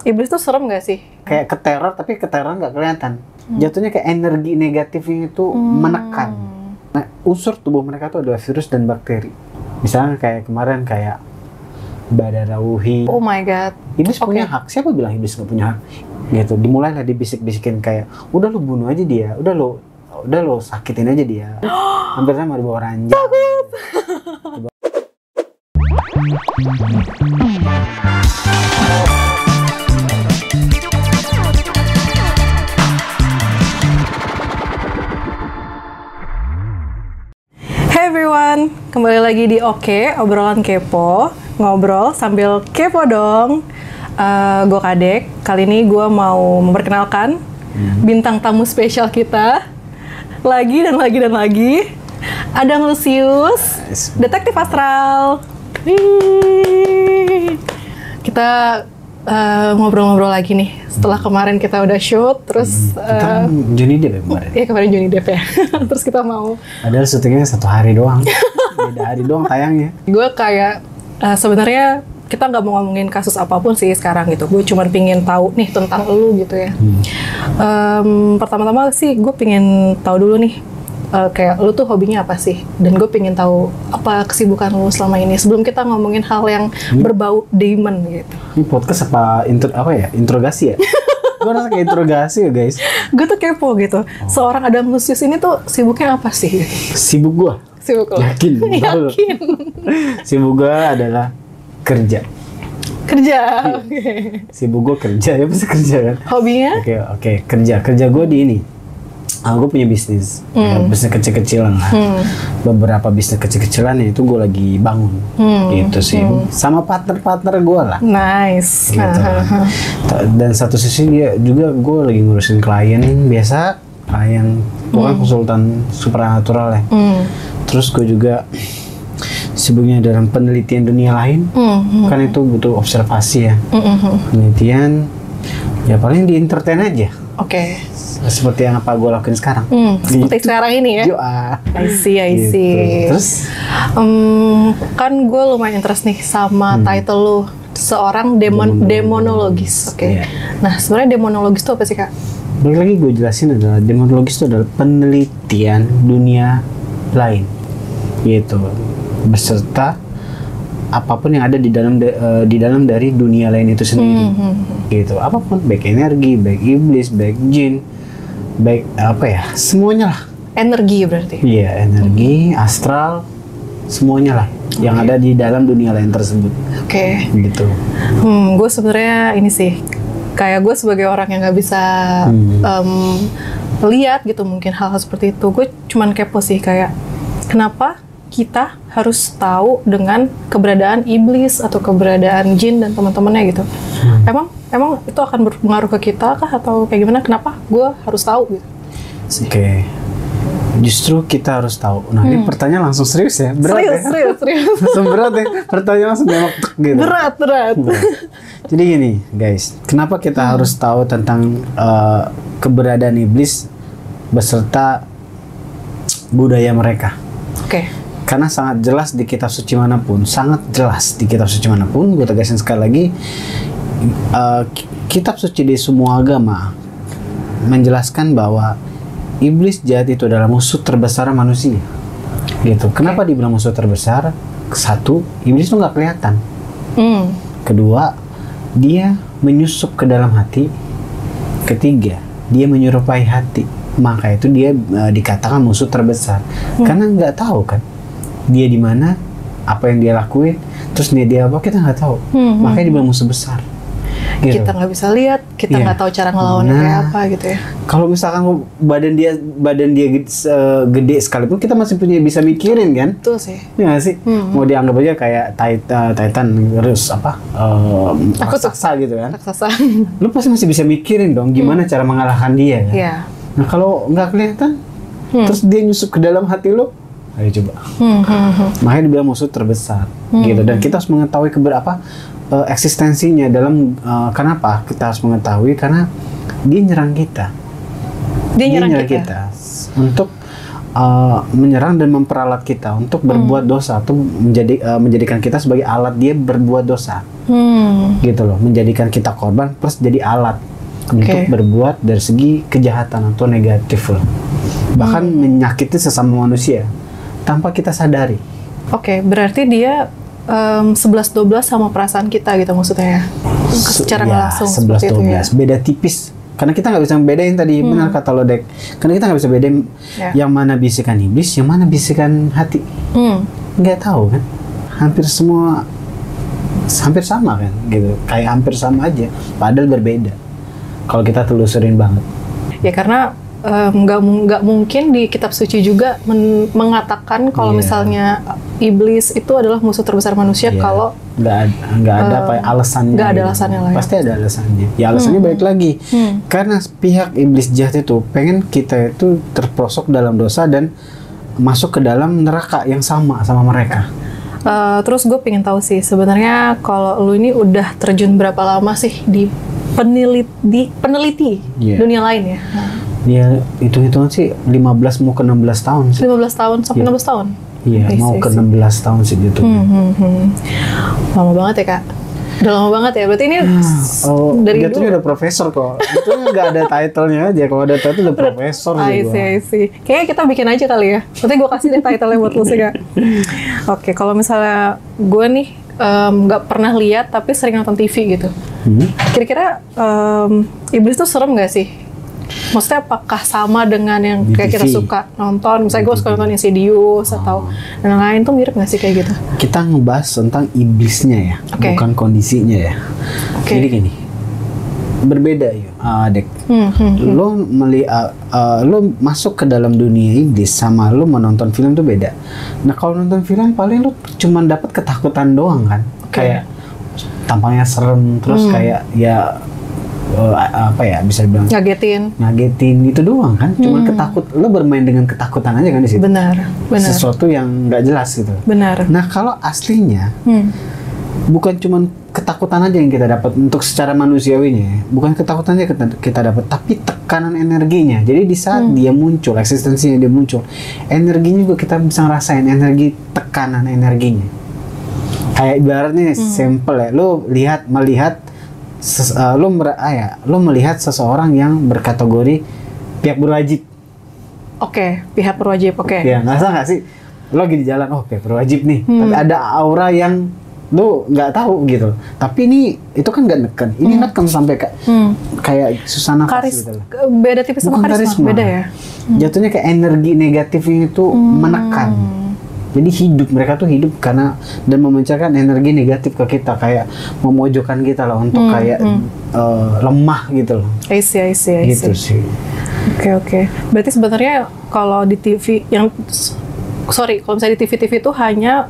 Iblis tuh serem gak sih? Kayak keteror, tapi keteror nggak kelihatan. Jatuhnya kayak energi negatifnya itu menekan. Nah, unsur tubuh mereka tuh adalah virus dan bakteri. Misalnya kayak kemarin kayak Badarauhi. Oh my god. Iblis punya hak. Siapa bilang iblis nggak punya hak? Gitu. Dimulailah dibisik-bisikin kayak, udah lu bunuh aja dia, udah lu sakitin aja dia. Hampir sama dibawa ranjang. Takut. Hey everyone, kembali lagi di Oke, obrolan kepo, ngobrol sambil kepo dong. Gue Kadek, kali ini gue mau memperkenalkan bintang tamu spesial kita. Lagi dan lagi. Adang Lucius, detektif astral. Wih. Kita ngobrol-ngobrol lagi nih. Setelah kemarin kita udah shoot, terus Kita Johnny Depp ya kemarin? Iya kemarin Johnny Depp ya. Terus kita mau. Padahal syutingnya 1 hari doang. Beda hari doang tayangnya. Gue kayak sebenarnya kita nggak mau ngomongin kasus apapun sih sekarang gitu. Gue cuma pingin tahu nih tentang lu gitu ya. Pertama-tama sih gue pingin tahu dulu nih. Kayak lu tuh hobinya apa sih? Dan gue pingin tahu apa kesibukan lu selama ini sebelum kita ngomongin hal yang berbau demon gitu. Ini podcast apa interogasi ya? Gue rasa kayak interogasi ya guys. Gue tuh kepo gitu. Seorang Adam Lucius ini tuh sibuknya apa sih? Gitu. Sibuk gue? Sibuk lo? Yakin? Yakin. Sibuk gue adalah kerja. Kerja. Iya. Okay. Sibuk gue kerja, ya pasti kerja kan? Hobinya? Oke. Kerja gue di ini. Gue punya bisnis, bisnis kecil-kecilan lah. Beberapa bisnis kecil-kecilan itu gue lagi bangun, gitu sih. Sama partner-partner gue lah. Nice. Gitu. Dan satu sisi dia juga gue lagi ngurusin klien biasa, klien bukan konsultan supernatural ya. Terus gue juga sibuknya dalam penelitian dunia lain, kan itu butuh observasi ya. Penelitian, ya paling di entertain aja. Oke. Seperti yang apa gue lakuin sekarang. Seperti sekarang ini ya. I see. Gitu. Terus? Kan gue lumayan interest nih sama title lu. Seorang demonologis. Oke. Iya. Nah, sebenarnya demonologis itu apa sih, Kak? Balik lagi gue jelasin adalah demonologis itu adalah penelitian dunia lain. Gitu. Beserta apapun yang ada di dalam dari dunia lain itu sendiri. Gitu. Apapun, baik energi, baik iblis, baik jin, baik apa ya, semuanya lah. Energi berarti? Iya, energi, astral, semuanya lah yang ada di dalam dunia lain tersebut. Oke. Gitu. Gue sebenarnya ini sih, kayak gue sebagai orang yang nggak bisa lihat gitu mungkin hal-hal seperti itu. Gue cuman kepo sih kayak kenapa kita harus tahu dengan keberadaan iblis atau keberadaan jin dan teman-temannya gitu. Emang itu akan berpengaruh ke kita kah atau kayak gimana? Kenapa gue harus tahu gitu? Oke. Justru kita harus tahu. Nah, ini pertanyaan langsung serius ya? Berat serius. Langsung berat ya? Pertanyaan langsung nembak gitu. Berat. Jadi gini, guys. Kenapa kita harus tahu tentang keberadaan iblis beserta budaya mereka? Oke. Karena sangat jelas di kitab suci manapun, gue tegasin sekali lagi, kitab suci di semua agama menjelaskan bahwa iblis jahat itu adalah musuh terbesar manusia. Gitu. Kenapa dibilang musuh terbesar? Satu, iblis itu nggak kelihatan. Kedua, dia menyusup ke dalam hati. Ketiga, dia menyerupai hati. Maka itu dia dikatakan musuh terbesar. Karena nggak tahu kan dia di mana, apa yang dia lakuin, terus dia apa kita nggak tau. Makanya dibilang musuh besar. Gitu. Kita nggak bisa lihat, kita nggak tahu cara ngelawannya kayak apa gitu ya. Kalau misalkan badan dia gede sekalipun kita masih bisa mikirin kan? Betul sih. Iya nggak sih? Mau dianggap aja kayak Titan terus apa? Raksasa gitu kan? Raksasa. Lu pasti masih bisa mikirin dong gimana cara mengalahkan dia kan? Iya. Nah kalau nggak kelihatan, terus dia nyusup ke dalam hati lu, ayo coba. Makanya dibilang musuh terbesar, gitu. Dan kita harus mengetahui eksistensinya dalam kenapa kita harus mengetahui, karena dia nyerang kita. Dia nyerang kita untuk menyerang dan memperalat kita untuk berbuat dosa atau menjadikan kita sebagai alat dia berbuat dosa. Gitu loh, menjadikan kita korban plus jadi alat untuk berbuat dari segi kejahatan atau negatif loh. Bahkan menyakiti sesama manusia tanpa kita sadari. Oke, berarti dia 11-12 sama perasaan kita gitu maksudnya ya? Secara langsung seperti itu ya? 11-12, beda tipis. Karena kita nggak bisa bedain tadi, benar kata lo Dek. Karena kita nggak bisa bedain yang mana bisikan iblis, yang mana bisikan hati. Nggak tahu kan? Hampir semua hampir sama kan, gitu. Kayak hampir sama aja, padahal berbeda. Kalau kita telusurin banget. Ya karena nggak mungkin di kitab suci juga mengatakan kalau misalnya iblis itu adalah musuh terbesar manusia kalau nggak ada alasannya. Nggak ada alasannya lah. Pasti ada alasannya. Ya alasannya balik lagi. Karena pihak iblis jahat itu pengen kita itu terperosok dalam dosa dan masuk ke dalam neraka yang sama mereka. Terus gue pengen tahu sih sebenarnya kalau lu ini udah terjun berapa lama sih di peneliti dunia lain ya? Ya, hitung-hitungan sih 15 mau ke 16 tahun sih. 15 tahun sampai 16 tahun? Iya, mau ke 16 tahun sih gitu. Lama banget ya, Kak? Udah lama banget ya? Berarti ini dari dulu? Jatuhnya udah profesor kok. Itu nggak ada title-nya aja. Kalau ada title udah profesor. I see. Kayaknya kita bikin aja kali ya. Nanti gue kasih deh title-nya buat lu sih, Kak. Oke, kalau misalnya gue nih nggak pernah lihat tapi sering nonton TV gitu. Kira-kira iblis tuh serem nggak sih? Maksudnya apakah sama dengan yang kayak kita suka nonton? Misalnya gue suka nonton Insidious atau yang lain tuh mirip nggak sih kayak gitu? Kita ngebahas tentang iblisnya ya, bukan kondisinya ya. Jadi gini, berbeda ya, Dek. Lo masuk ke dalam dunia iblis sama lo menonton film tuh beda. Nah kalau nonton film paling lo cuma dapat ketakutan doang kan, kayak tampangnya serem, terus kayak ya bisa dibilang ngagetin itu doang kan, cuma lo bermain dengan ketakutan aja kan di situ. Benar. Sesuatu yang nggak jelas gitu. Benar. Nah kalau aslinya bukan cuma ketakutan aja yang kita dapat untuk secara manusiawinya, bukan ketakutannya kita dapat, tapi tekanan energinya. Jadi di saat dia muncul, eksistensinya dia muncul, energinya juga kita bisa ngerasain energi tekanan energinya. Kayak ibaratnya simple ya, lo melihat lo melihat seseorang yang berkategori pihak berwajib. Pihak berwajib. Ya, nggak sih? Lo lagi di jalan, pihak berwajib nih. Tapi ada aura yang lo nggak tahu gitu. Tapi itu kan nggak neken. Ini neken sampai kayak susah nafas gitu. Beda tipis sama karisma. Beda ya? Jatuhnya kayak energi negatifnya itu menekan. Jadi mereka tuh hidup karena dan memancarkan energi negatif ke kita, kayak memojokkan kita lah untuk kayak lemah gitu loh. I see. Gitu sih. Oke. Berarti sebenarnya kalau di TV kalau misalnya di TV itu hanya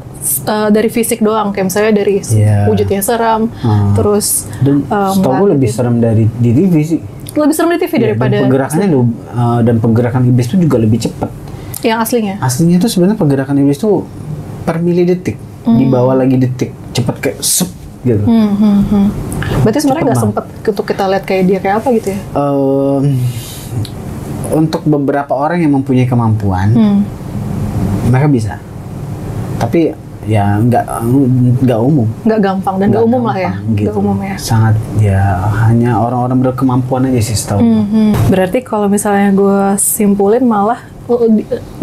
dari fisik doang, kayak misalnya dari wujudnya seram, terus setahu gue lebih serem dari di TV sih. Lebih serem di TV daripada dan pergerakannya dan pergerakan iblis itu juga lebih cepat. Yang aslinya? Aslinya tuh sebenarnya pergerakan iblis tuh per milidetik, di bawah lagi detik, cepet kayak sep gitu. Berarti sebenarnya nggak sempet untuk kita lihat kayak dia kayak apa gitu ya? Untuk beberapa orang yang mempunyai kemampuan, mereka bisa. Tapi ya nggak umum. Nggak gampang dan nggak umum lah ya. Gitu. Nggak umum ya. Sangat ya hanya orang-orang berkemampuan aja sih setahu. Berarti kalau misalnya gue simpulin malah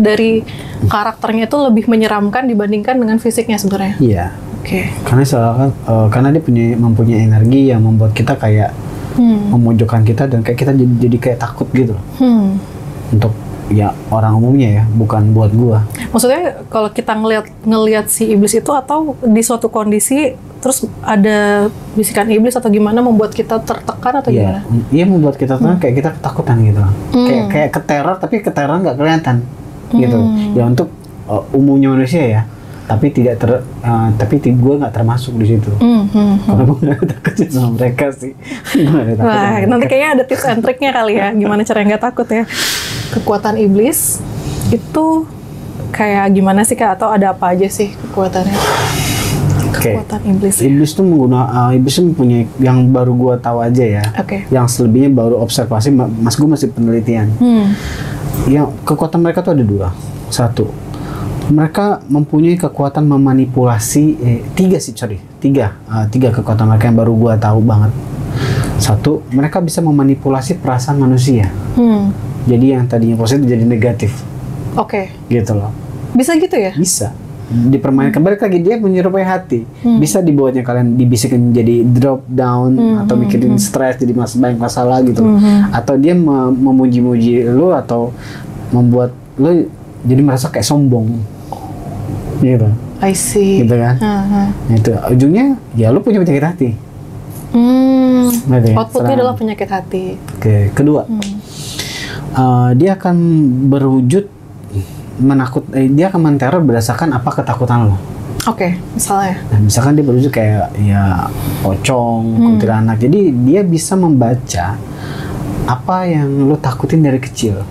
dari karakternya itu lebih menyeramkan dibandingkan dengan fisiknya sebenarnya. Iya. Karena dia mempunyai energi yang membuat kita kayak memojokkan kita dan kayak kita jadi kayak takut gitu. Untuk ya orang umumnya ya, bukan buat gua. Maksudnya kalau kita ngelihat si iblis itu atau di suatu kondisi terus ada bisikan iblis atau gimana membuat kita tertekan atau gimana? Iya, membuat kita kayak kita ketakutan gitu. Kayak keteror tapi keteror nggak kelihatan gitu. Ya untuk umumnya manusia ya. Tapi tapi gue nggak termasuk di situ. Karena gue nggak takut sama mereka sih. Wah, nanti kayaknya ada tips and triknya kali ya, gimana cara nggak takut ya. Kekuatan iblis itu kayak gimana sih Kak? Atau ada apa aja sih kekuatannya? Kekuatan iblis. Iblis tuh iblis tuh mempunyai, yang baru gua tahu aja ya. Oke. Yang selebihnya baru observasi, mas gua masih penelitian. Yang kekuatan mereka tuh ada dua. Satu, mereka mempunyai kekuatan memanipulasi tiga kekuatan mereka yang baru gua tahu banget. Satu, mereka bisa memanipulasi perasaan manusia. Jadi yang tadinya positif jadi negatif. Oke. Gitu loh. Bisa gitu ya? Bisa dipermainkan. Balik lagi, dia menyerupai hati. Bisa dibuatnya kalian dibisikin jadi drop down, atau mikirin stres jadi banyak masalah gitu. Atau dia memuji-muji lu, atau membuat lu jadi merasa kayak sombong gitu. I see. Gitu kan. Itu ujungnya ya lu punya penyakit hati. Outputnya adalah penyakit hati. Oke. Kedua, dia akan berwujud dia akan menteror berdasarkan apa ketakutan lo. Oke, misalnya. Nah, misalkan dia berwujud kayak ya pocong, kuntilanak. Jadi dia bisa membaca apa yang lo takutin dari kecil.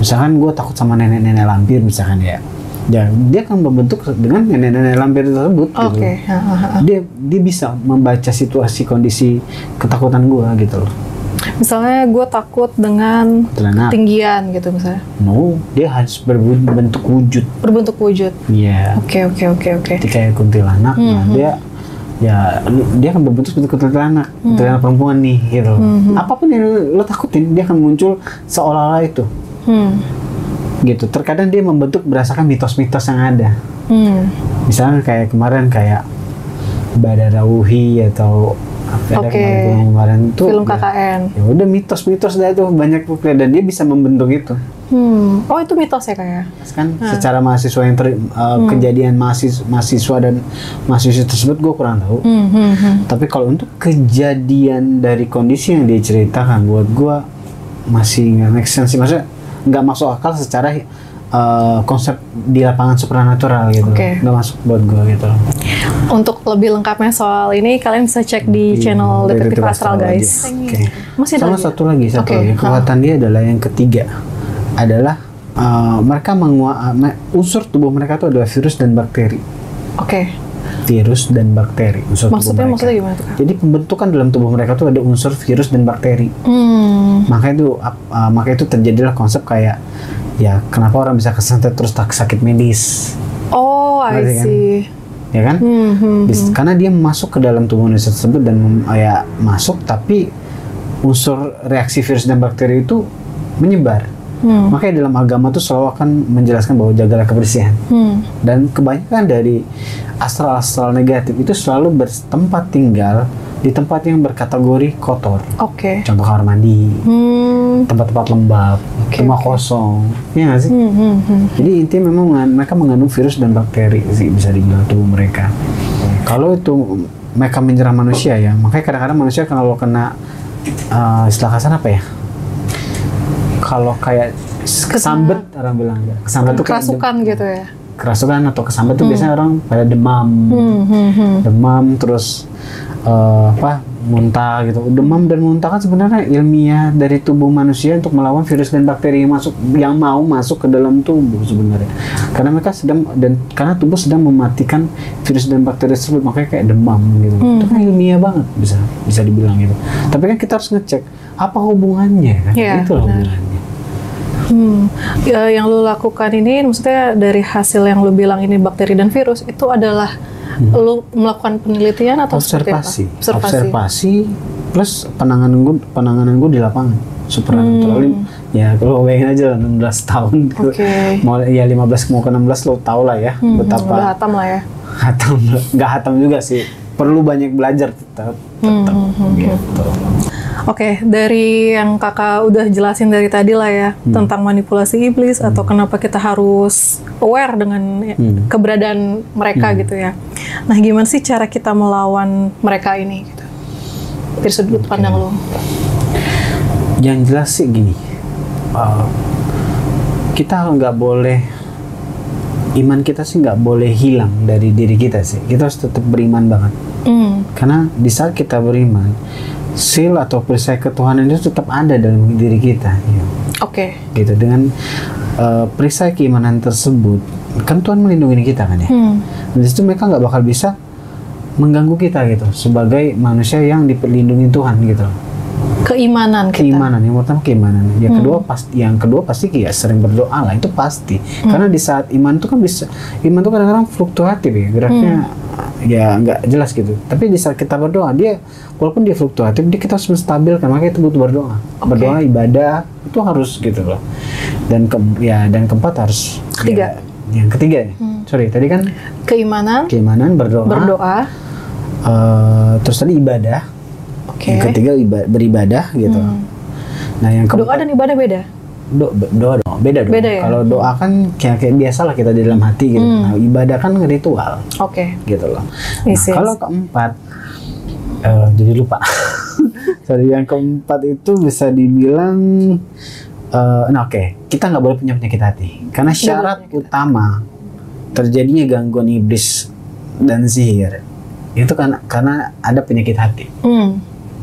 Misalkan gue takut sama nenek-nenek lampir misalkan ya. Ya, dia akan membentuk dengan nenek-nenek lampir tersebut. Oke. Gitu. Dia bisa membaca situasi kondisi ketakutan gue gitu loh. Misalnya gue takut dengan ketinggian gitu misalnya. No, dia harus berbentuk wujud. Berbentuk wujud. Iya. Oke. Jadi kayak kuntilanak, dia akan berbentuk seperti kuntilanak perempuan nih gitu. Apapun yang lo takutin, dia akan muncul seolah-olah itu. Gitu. Terkadang dia membentuk berdasarkan mitos-mitos yang ada. Misalnya kayak kemarin kayak Badarauhi atau kemarin tuh film KKN. Ya udah mitos-mitos dah tuh banyak tuh, dan dia bisa membentuk itu. Oh, itu mitos ya kayak. Kan secara mahasiswa yang kejadian mahasiswa dan mahasiswa tersebut gue kurang tahu. Tapi kalau untuk kejadian dari kondisi yang dia ceritakan, buat gue masih nggak make sense sih. Maksudnya nggak masuk akal secara konsep di lapangan supranatural gitu. Nggak masuk buat gue gitu. Untuk lebih lengkapnya soal ini, kalian bisa cek di channel Detektif Astral, guys. Masih ada satu lagi. Kekuatan dia adalah yang ketiga, adalah mereka unsur tubuh mereka itu adalah virus dan bakteri. Virus dan bakteri. Maksudnya gimana tuh? Jadi pembentukan dalam tubuh mereka tuh ada unsur virus dan bakteri. Maka itu terjadilah konsep kayak ya kenapa orang bisa kesantet terus sakit medis. Oh, I see. Ya kan? Karena dia masuk ke dalam tubuh manusia tersebut dan masuk, tapi unsur reaksi virus dan bakteri itu menyebar. Makanya dalam agama tuh selalu akan menjelaskan bahwa jagalah kebersihan. Dan kebanyakan dari astral-astral negatif itu selalu bertempat tinggal di tempat yang berkategori kotor. Contoh kamar mandi, tempat-tempat lembab, rumah kosong, ya nggak sih? Jadi intinya memang mereka mengandung virus dan bakteri sih, bisa dibilang tubuh mereka. Kalau itu mereka menyerang manusia ya, makanya kadang-kadang manusia kalau kena istilah kasar apa ya? Kalau kayak kesambet, orang bilang kesambet tuh kerasukan gitu ya. Kerasukan atau kesambet tuh biasanya orang pada demam, terus muntah gitu. Demam dan muntah kan sebenarnya ilmiah dari tubuh manusia untuk melawan virus dan bakteri yang mau masuk ke dalam tubuh sebenarnya. Karena mereka karena tubuh sedang mematikan virus dan bakteri tersebut, makanya kayak demam gitu. Itu kan ilmiah banget, bisa dibilang gitu. Tapi kan kita harus ngecek apa hubungannya kan? Itu hubungannya. Yang lu lakukan ini, maksudnya dari hasil yang lu bilang ini bakteri dan virus, itu adalah lu melakukan penelitian atau observasi plus penanganan gue di lapangan supranatural. Ya kalau bayangin aja lah 16 tahun mau ya 15 mau ke 16 lo tau lah ya betapa udah hatam lah ya. Nggak hatam juga sih, perlu banyak belajar tetap gitu. Dari yang kakak udah jelasin dari tadi lah ya, tentang manipulasi iblis atau kenapa kita harus aware dengan keberadaan mereka gitu ya. Nah, gimana sih cara kita melawan mereka ini gitu? Dari sudut pandang lo. Yang jelas sih gini, kita nggak boleh, iman kita sih nggak boleh hilang dari diri kita sih. Kita harus tetap beriman banget. Karena di saat kita beriman, seal atau perisai ketuhanan itu tetap ada dalam diri kita. Gitu, dengan perisai keimanan tersebut, kan Tuhan melindungi kita kan ya. Dan disitu mereka nggak bakal bisa mengganggu kita gitu sebagai manusia yang dilindungi Tuhan gitu. Keimanan kita. Keimanan yang pertama keimanan. Yang kedua pasti ya sering berdoa lah, itu pasti. Karena di saat iman itu kan iman itu kadang-kadang fluktuatif ya, geraknya ya nggak jelas gitu. Tapi di saat kita berdoa, dia walaupun dia fluktuatif, kita harus menstabilkan. Makanya itu butuh berdoa. Berdoa, ibadah itu harus gitu loh. Dan keempat harus ketiga. Yang ketiga ya. Sorry, tadi kan keimanan, berdoa. Terus tadi ibadah. Yang ketiga beribadah gitu. Nah, yang keempat, doa dan ibadah beda. Doa dong, beda dong. Beda ya? Kalau doa kan kayak biasalah kita di dalam hati gitu. Nah, ibadah kan ritual. Gitu loh. Nah, kalau keempat, jadi lupa. Sorry, yang keempat itu bisa dibilang, kita nggak boleh punya penyakit hati. Karena syarat utama terjadinya gangguan iblis dan sihir itu karena ada penyakit hati.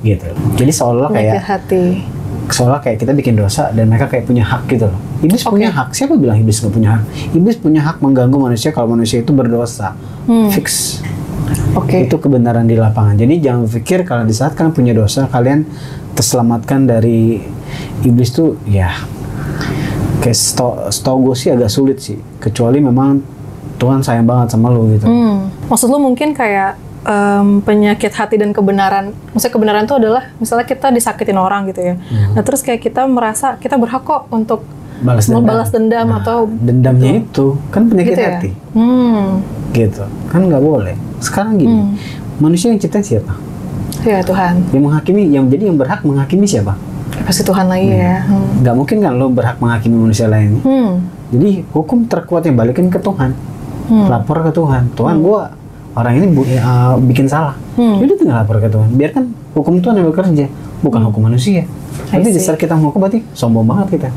Gitu. Jadi seolah kayak kita bikin dosa dan mereka kayak punya hak gitu loh. Iblis punya hak. Siapa bilang iblis nggak punya hak? Iblis punya hak mengganggu manusia kalau manusia itu berdosa. Fix. Itu kebenaran di lapangan. Jadi jangan pikir kalau di saat kalian punya dosa kalian terselamatkan dari iblis tuh ya. Kayak setahu gue sih agak sulit sih. Kecuali memang Tuhan sayang banget sama lo gitu. Maksud lo mungkin kayak penyakit hati dan kebenaran. Maksudnya kebenaran itu adalah misalnya kita disakitin orang gitu ya. Nah terus kayak kita merasa kita berhak kok untuk balas dendam atau dendamnya itu kan penyakit gitu hati. Gitu. Kan nggak boleh. Sekarang gini, manusia yang cipta siapa? Ya Tuhan. Yang menghakimi, yang berhak menghakimi siapa? Ya, pasti Tuhan lagi ya. Nggak mungkin kan lo berhak menghakimi manusia lain. Jadi hukum terkuat yang balikin ke Tuhan. Lapor ke Tuhan. Tuhan gua orang ini bikin salah. Jadi tinggal lapor ke Tuhan. Biarkan hukum Tuhan yang bekerja, bukan hukum manusia. Nanti di saat kita menghukum berarti sombong banget kita.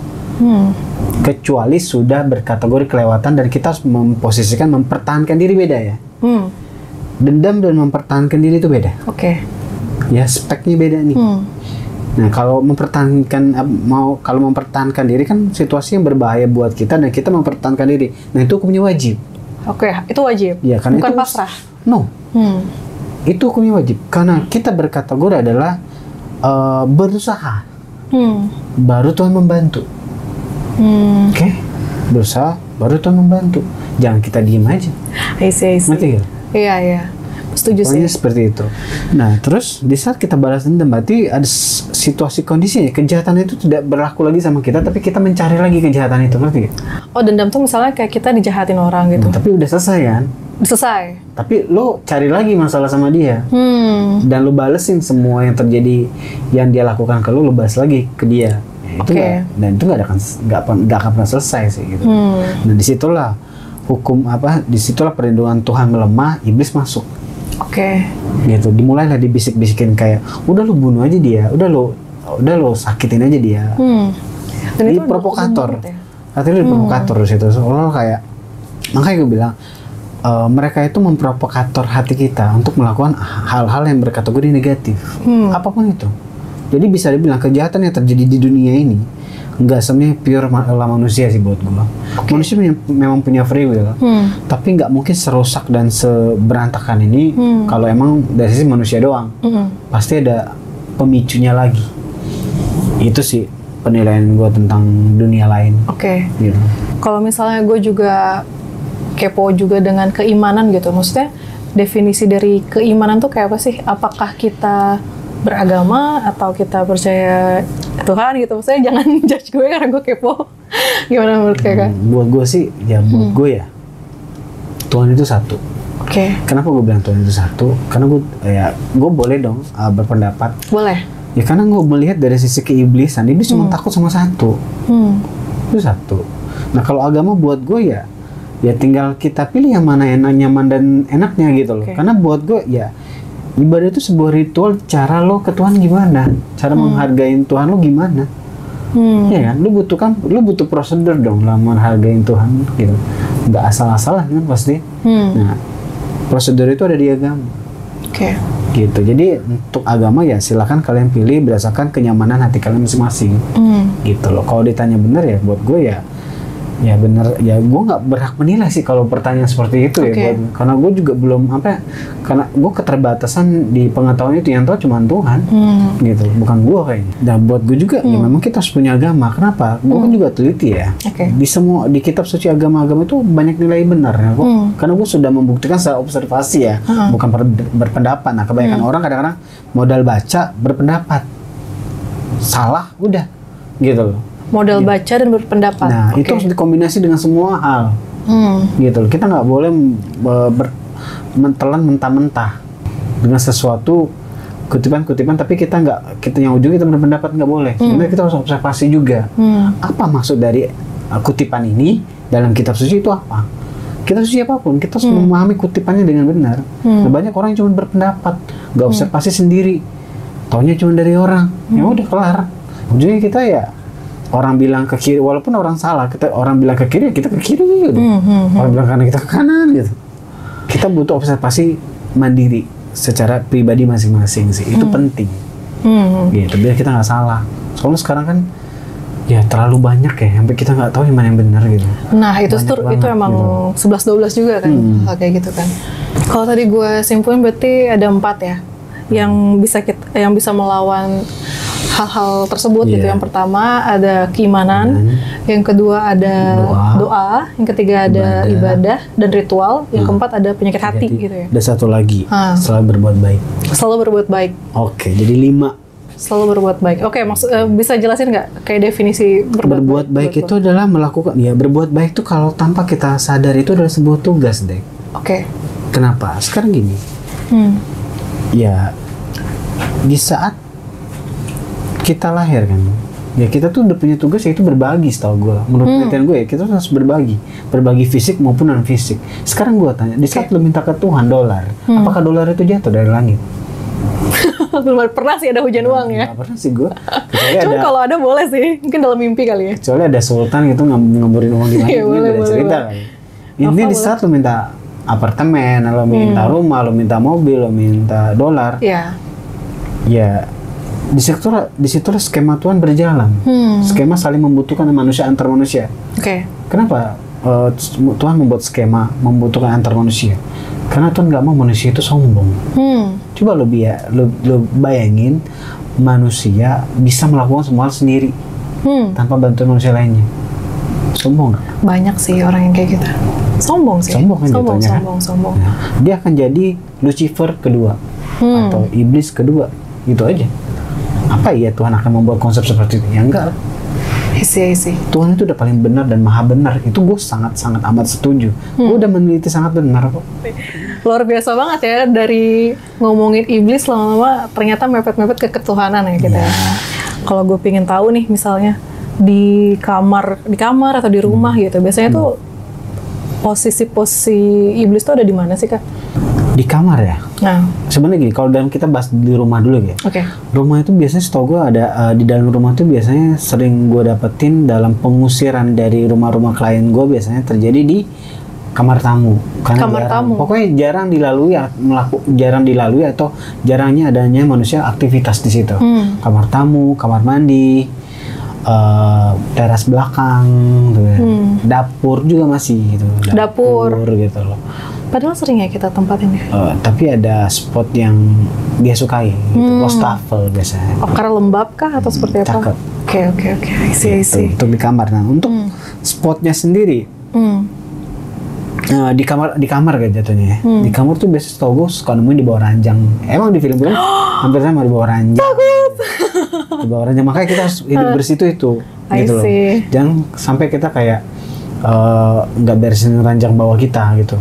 Kecuali sudah berkategori kelewatan dan kita harus mempertahankan diri, beda ya. Dendam dan mempertahankan diri itu beda. Ya speknya beda nih. Nah kalau mempertahankan diri kan situasi yang berbahaya buat kita dan kita mempertahankan diri. Nah itu hukumnya wajib. Itu wajib. Ya, karena bukan itu pasrah. No. Itu hukumnya wajib karena kita berkategori adalah berusaha. Baru Tuhan membantu. Berusaha baru Tuhan membantu. Jangan kita diem aja. I see. Ngerti gak? Iya. Setuju sih. Seperti itu. Nah, terus di saat kita balas dendam berarti ada situasi kondisinya kejahatan itu tidak berlaku lagi sama kita, tapi kita mencari lagi kejahatan itu, ngerti gak? Oh, dendam tuh misalnya kayak kita dijahatin orang gitu. Tapi udah selesai kan? Selesai. Tapi lo cari lagi masalah sama dia. Dan lo balesin semua yang terjadi yang dia lakukan ke lo balas lagi ke dia. Itu dan itu nggak akan pernah selesai sih gitu. Nah, disitulah disitulah perlindungan Tuhan melemah, iblis masuk. Gitu, dimulailah dibisik-bisikin kayak, udah lu bunuh aja dia, udah lu sakitin aja dia. Dan di provokator, artinya di provokator di situ. Soalnya kayak, makanya gue bilang mereka itu memprovokator hati kita untuk melakukan hal-hal yang berkategori negatif, apapun itu. Jadi bisa dibilang kejahatan yang terjadi di dunia ini nggak semuanya pure manusia sih buat gue. Manusia memang punya free will, tapi nggak mungkin serusak dan seberantakan ini kalau emang dari sisi manusia doang. Pasti ada pemicunya lagi. Itu sih penilaian gue tentang dunia lain. Gitu. Kalau misalnya gue juga kepo juga dengan keimanan gitu, maksudnya definisi dari keimanan tuh kayak apa sih? Apakah kita beragama atau kita percaya Tuhan gitu? Maksudnya jangan judge gue karena gue kepo. Gimana menurut kakak? Buat gue sih, buat gue ya Tuhan itu satu. Kenapa gue bilang Tuhan itu satu? Karena gue boleh dong berpendapat. Boleh. Ya karena gue melihat dari sisi keiblisan, iblis cuma takut sama satu. Itu satu. Nah kalau agama buat gue ya tinggal kita pilih yang mana enak, nyaman dan enaknya gitu loh. Karena buat gue ya ibadah itu sebuah ritual, cara lo ke Tuhan gimana, cara menghargai Tuhan lo gimana, ya kan? Lo butuh prosedur dong dalam menghargai Tuhan, gitu. Nggak asal-asalan kan pasti. Nah, prosedur itu ada di agama. Gitu. Jadi untuk agama ya silakan kalian pilih berdasarkan kenyamanan hati kalian masing-masing. Gitu loh. Kalau ditanya benar ya, buat gue ya Ya bener, ya gue nggak berhak menilai sih kalau pertanyaan seperti itu ya, karena gue juga belum karena gue keterbatasan di pengetahuan itu, yang tahu cuma Tuhan, gitu, bukan gue kayaknya. Dan buat gue juga ya memang kita harus punya agama. Kenapa? Gue kan juga teliti ya. Di kitab suci agama-agama itu banyak nilai benar ya, karena gue sudah membuktikan secara observasi ya, bukan berpendapat. Nah kebanyakan orang kadang-kadang modal baca berpendapat, salah udah, gitu loh. Modal baca dan berpendapat. Nah, itu harus dikombinasi dengan semua hal. Gitu loh. Kita nggak boleh mentelan mentah-mentah dengan sesuatu kutipan-kutipan, tapi kita yang ujung kita berpendapat, nggak boleh. Sebenarnya kita harus observasi juga. Apa maksud dari kutipan ini dalam kitab suci itu apa? Kitab suci apapun, kita harus memahami kutipannya dengan benar. Nah, banyak orang yang cuma berpendapat, nggak observasi sendiri. Taunya cuma dari orang. Ya udah kelar. Ujungnya kita ya, orang bilang ke kiri, walaupun orang salah, orang bilang ke kiri, kita ke kiri gitu. Orang bilang kanan, kita ke kanan gitu. Kita butuh observasi mandiri secara pribadi masing-masing sih. Itu penting. Gitu, biar kita nggak salah. Soalnya sekarang kan ya terlalu banyak ya, sampai kita nggak tahu yang mana yang benar gitu. Nah, itu emang gitu. 11-12 juga kan, kayak gitu kan. Kalau tadi gue simpulin berarti ada 4 ya yang bisa melawan hal-hal tersebut gitu. Yang pertama ada keimanan, yang kedua ada doa, yang ketiga ada ibadah dan ritual, yang keempat ada penyakit hati gitu ya. Ada satu lagi, selalu berbuat baik. Selalu berbuat baik. Oke, jadi 5. Selalu berbuat baik. Oke, bisa jelasin nggak kayak definisi berbuat baik itu adalah melakukan, ya berbuat baik itu kalau tanpa kita sadar itu adalah sebuah tugas, Dek. Oke. Kenapa? Sekarang gini. Ya, di saat kita lahir kan, ya kita tuh udah punya tugas, yaitu berbagi. Setahu gue, menurut penelitian gue ya, kita tuh harus berbagi fisik maupun non fisik. Sekarang gue tanya, di saat lo minta ke Tuhan dolar, apakah dolar itu jatuh dari langit? Belum pernah sih ada hujan uang ya. Nggak pernah sih gue. Cuma kalau ada boleh sih, mungkin dalam mimpi kali ya. Kecuali ada sultan gitu ngamburin uang di langit, ini beda cerita kali. Intinya di saat lo minta apartemen, lo minta rumah, lo minta mobil, lo minta dolar, ya di situ skema Tuhan berjalan. Skema saling membutuhkan manusia antar manusia. Kenapa Tuhan membuat skema membutuhkan antar manusia? Karena Tuhan nggak mau manusia itu sombong. Coba lo bayangin manusia bisa melakukan semua hal sendiri tanpa bantuan manusia lainnya. Sombong nggak? Banyak sih orang yang kayak gitu. Sombong sih. Sombong kan jatuhnya kan? Sombong. Nah, dia akan jadi Lucifer kedua atau iblis kedua, gitu aja. Apa iya Tuhan akan membuat konsep seperti itu? Ya enggak. Isi. Tuhan itu udah paling benar dan maha benar. Itu gue sangat-sangat amat setuju. Gue udah meneliti sangat benar kok. Luar biasa banget ya, dari ngomongin iblis lama-lama ternyata mepet-mepet ke ketuhanan ya kita. Kalau gue pengen tahu nih, misalnya di kamar atau di rumah gitu, biasanya tuh posisi iblis tuh ada di mana sih, Kak? Di kamar ya. Nah, sebenarnya gini, kalau dalam kita bahas di rumah dulu ya. Rumah itu biasanya setahu gue ada di dalam rumah itu biasanya sering gue dapetin dalam pengusiran dari rumah-rumah klien gue, biasanya terjadi di kamar tamu. Karena pokoknya jarang dilalui atau jarangnya adanya manusia aktivitas di situ. Kamar tamu, kamar mandi, teras belakang, gitu ya. Dapur juga masih gitu. Dapur gitu loh. Padahal sering ya kita tempatin ya. Tapi ada spot yang dia sukai, gitu. Wastafel biasanya. Karena lembab kah atau seperti apa? Cakep. Oke. Isi. Untuk di kamar. Nah, untuk spotnya sendiri, di kamar kan jatuhnya ya. Di kamar tuh biasanya setahu gue suka nemuin di bawah ranjang. Emang di film-film hampir sama di bawah ranjang. Takut. Di bawah ranjang. Makanya kita harus hidup bersih itu gitu loh. Jangan sampai kita kayak nggak beresin ranjang bawah kita gitu.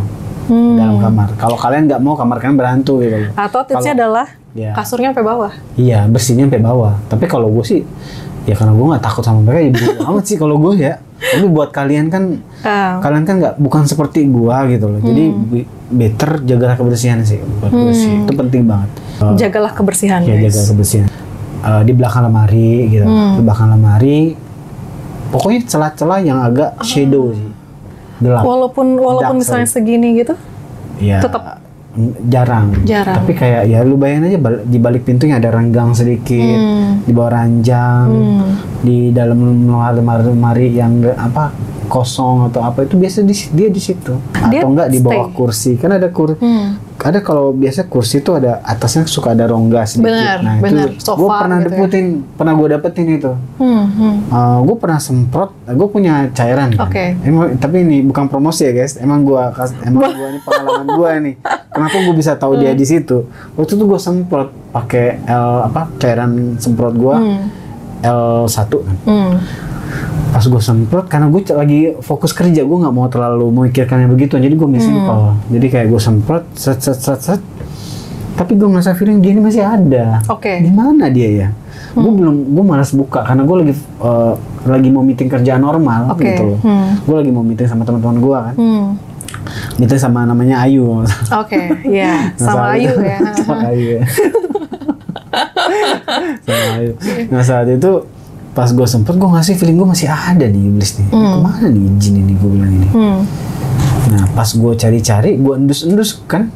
Dalam kamar. Kalau kalian nggak mau kamar kalian berhantu gitu. Atau tipsnya adalah kasurnya sampai bawah. Iya, bersihnya sampai bawah. Tapi kalau gue sih, ya karena gue nggak takut sama mereka, ya bodo amat sih kalau gue ya. Tapi buat kalian kan, kalian kan bukan seperti gue gitu loh. Jadi better jagalah kebersihan sih. Buat bersih itu penting banget. Jagalah kebersihan. Ya, jaga kebersihan. Di belakang lemari gitu. Di belakang lemari, pokoknya celah-celah yang agak shadow sih. Gelap. Walaupun misalnya segini gitu, ya, tetap jarang. Tapi kayak ya lu bayangin aja di balik pintunya ada renggang sedikit, di bawah ranjang, di dalam lemari yang apa kosong atau apa itu biasa dia di situ. Atau enggak di bawah kursi. Kan ada ada kalau biasa kursi itu ada atasnya suka ada rongga sedikit. Bener. Itu gue pernah gue dapetin itu. Gue pernah semprot, gue punya cairan kan. Emang, tapi ini bukan promosi ya guys. Emang gue ini pengalaman gue nih. Kenapa gue bisa tahu dia di situ? Waktu itu gue semprot pakai cairan semprot gue L1 kan. Pas gue semprot, karena gue lagi fokus kerja, gue nggak mau terlalu memikirkan yang begitu, jadi gue simple. Jadi kayak gue semprot, set. Tapi gue ngerasa feeling dia ini masih ada. Di mana dia ya? Gue malas buka karena gue lagi mau meeting kerjaan normal gitu loh. Gue lagi mau meeting sama teman-teman gue kan. Meeting sama namanya Ayu. Sama Ayu ya. Sama Ayu. Nah saat itu pas gue sempet, gue ngasih feeling gue masih ada nih iblis nih. Kemana nih jin ini, gue bilang ini. Nah pas gue cari-cari, gue endus-endus kan.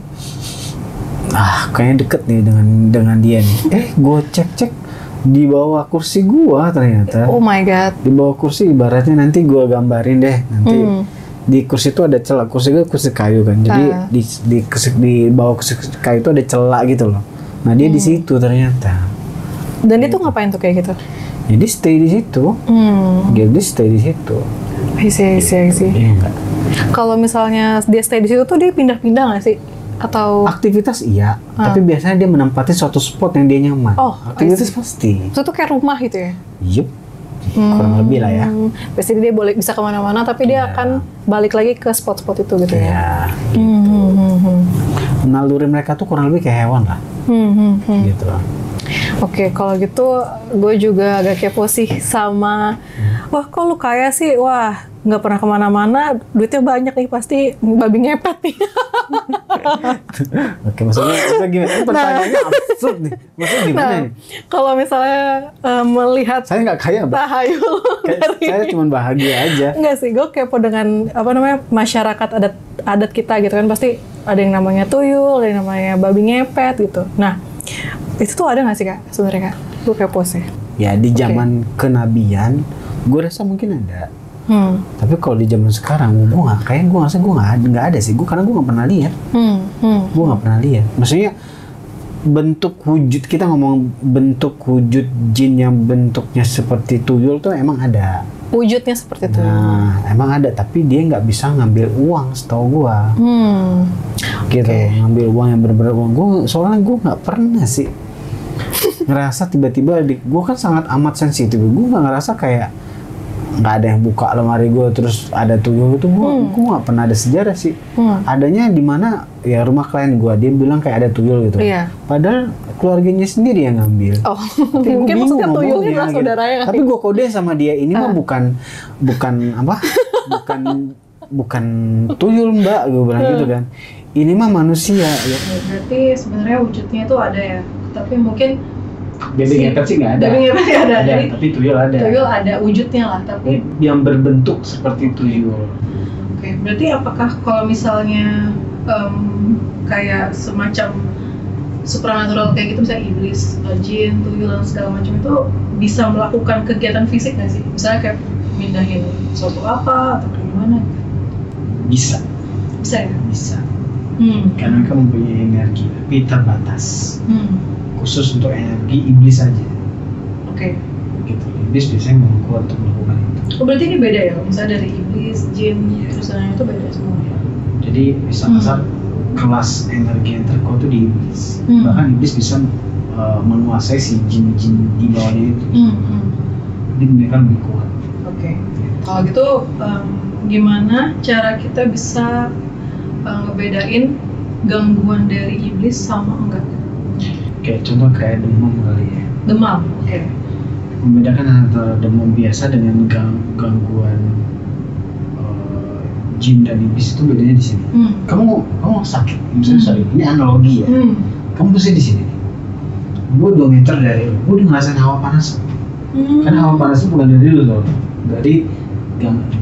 Kayaknya deket nih dengan dia nih. Gue cek di bawah kursi gue ternyata. Oh my god. Di bawah kursi, ibaratnya nanti gue gambarin deh. Nanti di kursi itu ada celah. Kursi gue kursi kayu kan. Jadi di bawah kursi kayu itu ada celah gitu loh. Nah dia di situ ternyata. Dan dia tuh ngapain tuh kayak gitu? Jadi stay di situ. Jadi stay di situ. I see. Iya enggak. Kalau misalnya dia stay di situ tuh dia pindah-pindah nggak sih? Atau aktivitas iya, tapi biasanya dia menempati suatu spot yang dia nyaman. Aktivitas pasti. Itu tuh kayak rumah gitu ya? Yup. Kurang lebih lah ya. Biasanya dia bisa kemana-mana, tapi dia akan balik lagi ke spot-spot itu gitu ya? Naluri mereka tuh kurang lebih kayak hewan lah. Gitu lah. Oke, kalau gitu gue juga agak kepo sih sama, wah kok lu kaya sih, wah nggak pernah kemana-mana, duitnya banyak nih, pasti babi ngepet nih. Oke, maksudnya gimana? Pertanyaannya absurd nih. Maksudnya gimana nih? Kalau misalnya melihat saya nggak kaya, tahayul dari saya cuma bahagia aja. Enggak sih, gue kepo dengan masyarakat adat kita gitu kan, pasti ada yang namanya tuyul, ada yang namanya babi ngepet gitu. Nah, itu tuh ada nggak sih kak sebenarnya kak? Gue kepo sih. Ya di zaman kenabian, gue rasa mungkin ada. Tapi kalau di zaman sekarang, gue ngerasa gue nggak ada sih. Karena gue nggak pernah lihat. Gue nggak pernah lihat. Maksudnya bentuk wujud, kita ngomong bentuk wujud jin yang bentuknya seperti tuyul tuh emang ada. Wujudnya seperti itu. Nah, emang ada, tapi dia nggak bisa ngambil uang, setahu gue. Gitu, ngambil uang yang benar-benar uang. Soalnya gue nggak pernah sih ngerasa tiba-tiba gue kan sangat amat sensitif. Gue nggak ngerasa kayak nggak ada yang buka lemari gue terus ada tuyul itu. Gue nggak pernah ada sejarah sih. Adanya di mana ya rumah klien gue, dia bilang kayak ada tuyul gitu. Padahal keluarganya sendiri yang ngambil. Tapi mungkin maksudnya tuyulnya adalah saudaranya. Tapi gue kode sama dia, ini mah bukan tuyul mbak, gue bilang gitu kan. Ini mah manusia. Ya. Berarti sebenarnya wujudnya itu ada ya, tapi mungkin babi ngepet sih nggak ada. Babi ngepet nggak ada. Jadi, tapi tuyul ada. Tuyul ada wujudnya lah, tapi yang berbentuk seperti tuyul. Oke, berarti apakah kalau misalnya kayak semacam supranatural kayak gitu, misalnya iblis, jin, tuyul dan segala macam itu bisa melakukan kegiatan fisik nggak sih? Misalnya kayak mindahin suatu apa atau gimana? Bisa ya? Bisa. Karena mereka mempunyai energi, tapi terbatas. Khusus untuk energi iblis saja. Gitu. Iblis biasanya memang kuat untuk melakukan itu. Berarti ini beda ya? Misalnya dari iblis, jin, terus lain itu beda semua ya? Jadi bisa kasar kelas energi yang terkuat itu di iblis. Bahkan iblis bisa menguasai si jin-jin di bawahnya itu. Jadi mereka lebih kuat. Kalau gitu gimana cara kita bisa ngebedain gangguan dari iblis sama enggak? Contoh kayak demam kali ya. Demam, Membedakan antara demam biasa dengan gangguan jin dan iblis itu bedanya di sini. Kamu sakit, misalnya sorry, ini analogi ya. Kamu pusing di sini. Gue 2 meter dari lu, gue udah ngerasain hawa panas. Kan hawa panas itu bukan dari lu loh, dari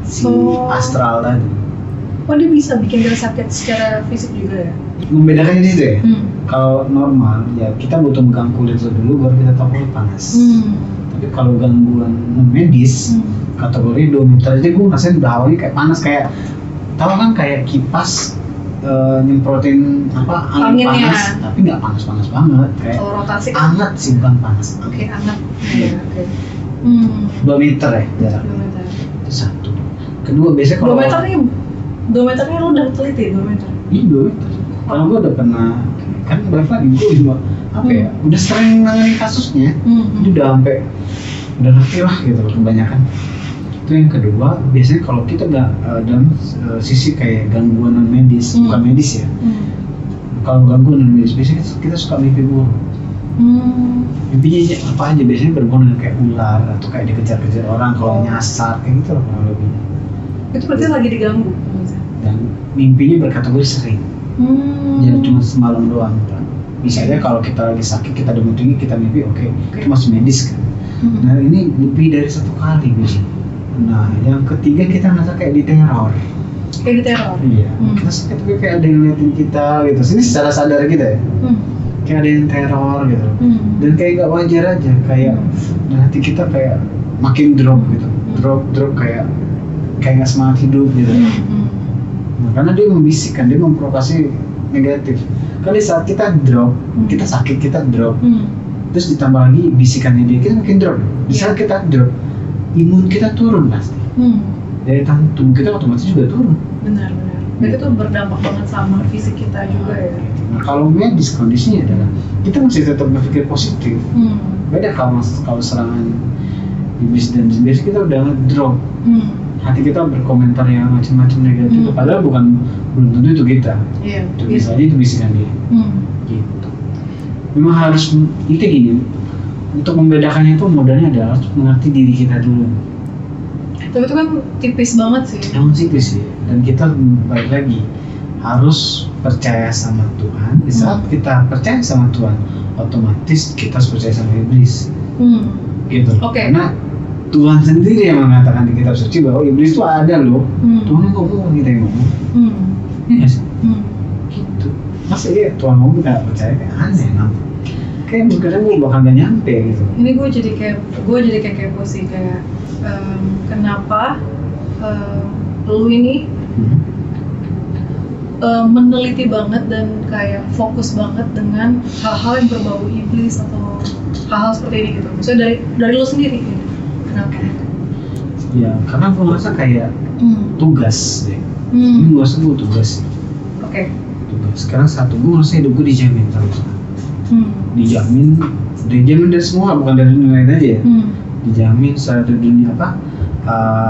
si astral tadi. Oh dia bisa bikin kita sakit secara fisik juga ya? Membedakannya di situ ya. Kalau normal ya kita butuh megang kulit dulu baru kita tahu kulit panas. Tapi kalau gangguan medis kategori 2 meter aja gue ngerasain udah awalnya kayak panas, kayak tahu kan kayak kipas nyemprotin apa angin Anginnya. panas, tapi nggak panas-panas banget, kayak Kalau rotasi kan? hangat sih bukan panas. Oke, hangat. Iya. Oke. 2 meter ya jarak. 2 meter. Itu satu. Kedua biasanya 2 kalau meter nih, 2 meter nih lu udah teliti 2 meter? Iya 2 meter. Kalau gue udah pernah kan balik lagi gue juga apa ya udah sering nangani kasusnya, itu udah sampai udah ngerti lah gitu loh kebanyakan. Itu yang kedua, biasanya kalau kita nggak dalam sisi kayak gangguan non medis, bukan medis ya. Kalau gangguan non medis biasanya kita suka mimpi buruk. Mimpinya apa aja biasanya berhubungan dengan kayak ular atau kayak dikejar-kejar orang kalau nyasar kayak gitu loh kurang lebihnya. Itu berarti lagi diganggu. Dan mimpinya berkategori sering. Jadi cuma semalam doang kan. Misalnya kalau kita lagi sakit, kita demam tinggi, kita mimpi oke, itu masih medis kan. Nah ini lebih dari 1 kali biasanya. Nah yang ketiga kita ngerasa kayak diteror. Kayak diteror? Iya. Kita sakit tapi kayak ada yang ngeliatin kita gitu. Ini secara sadar kita ya. Kayak ada yang teror gitu. Dan kayak gak wajar aja, kayak dan hati kita kayak makin drop gitu. Drop kayak nggak semangat hidup gitu. Nah, karena dia membisikkan, dia memprovokasi negatif. Kali saat kita drop, kita sakit, kita drop. Terus ditambah lagi bisikannya dia, kita makin drop. Di saat kita drop, imun kita turun pasti. Daya tahan tubuh kita otomatis juga turun. Benar. Berarti itu berdampak banget sama fisik kita juga ya. Nah kalau medis kondisinya adalah kita masih tetap berpikir positif. Beda kalau serangan iblis dan jin, biasanya kita udah ngedrop. Hati kita berkomentar yang macam-macam negatif. Padahal belum tentu itu kita. Iya. Itu bisa aja itu bisikan dia. Gitu. Memang harus itu gini. Untuk membedakannya itu modalnya adalah harus mengerti diri kita dulu. Tapi itu kan tipis banget sih. Emang tipis sih. Dan kita balik lagi harus percaya sama Tuhan. Di saat kita percaya sama Tuhan, otomatis kita harus percaya sama iblis. Gitu. Karena Tuhan sendiri yang mengatakan di kitab suci bahwa iblis itu ada loh. Tuhan yang ngomong, kita yang ngomong. Iya sih. Gitu. Masa iya Tuhan ngomong kita percaya, kayak aneh nampak. Kayak kadang gue bakal gak nyampe gitu. Ini gue jadi kayak kepo sih, kayak kenapa lu ini meneliti banget dan kayak fokus banget dengan hal-hal yang berbau iblis atau hal-hal seperti ini gitu. Maksudnya dari lu sendiri gitu. Kenapa? Ya karena gue merasa kayak tugas deh. Ini gue sebut tugas. Oke. Tugas. Sekarang gue merasa hidup gue dijamin terus. Dijamin dari semua, bukan dari dunia lain aja ya. Dijamin secara dari dunia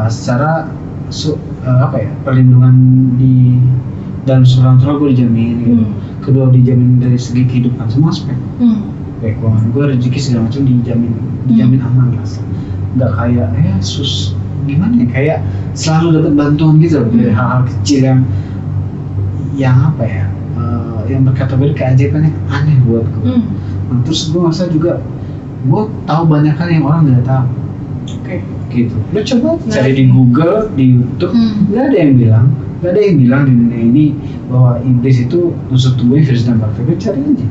secara perlindungan di dalam supranatural gue dijamin gitu. Kedua dijamin dari segi kehidupan semua aspek. Baik keuangan gue, rezeki segala macam dijamin aman lah. Nggak kayak gimana ya, kayak selalu dapat bantuan gitu dari hal-hal kecil yang apa ya, yang berkategori keajaiban yang aneh buat gue. Nah, terus gue merasa juga gue tahu banyak kan yang orang nggak tahu. Gitu. Lo coba cari di Google, di YouTube, nggak ada yang bilang di dunia ini bahwa iblis itu musuh tubuhnya virus dan bakteri. Cari aja.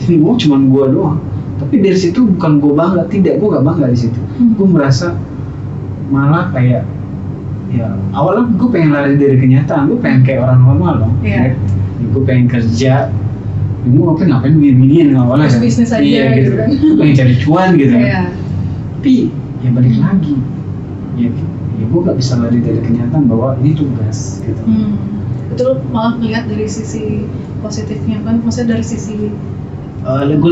Ini cuma gue doang. Tapi dari situ bukan gue bangga, tidak, gue gak bangga di situ. Gue merasa malah kayak ya awalnya gue pengen lari dari kenyataan, gue pengen kayak orang normal dong. Gue pengen kerja, gue ngapain begini awalnya kan. Bisnis aja gitu kan. Gue pengen cari cuan gitu kan. Tapi ya balik lagi, ya gue gak bisa lari dari kenyataan bahwa ini tugas gitu. Betul, malah melihat dari sisi positifnya kan, maksudnya dari sisi gue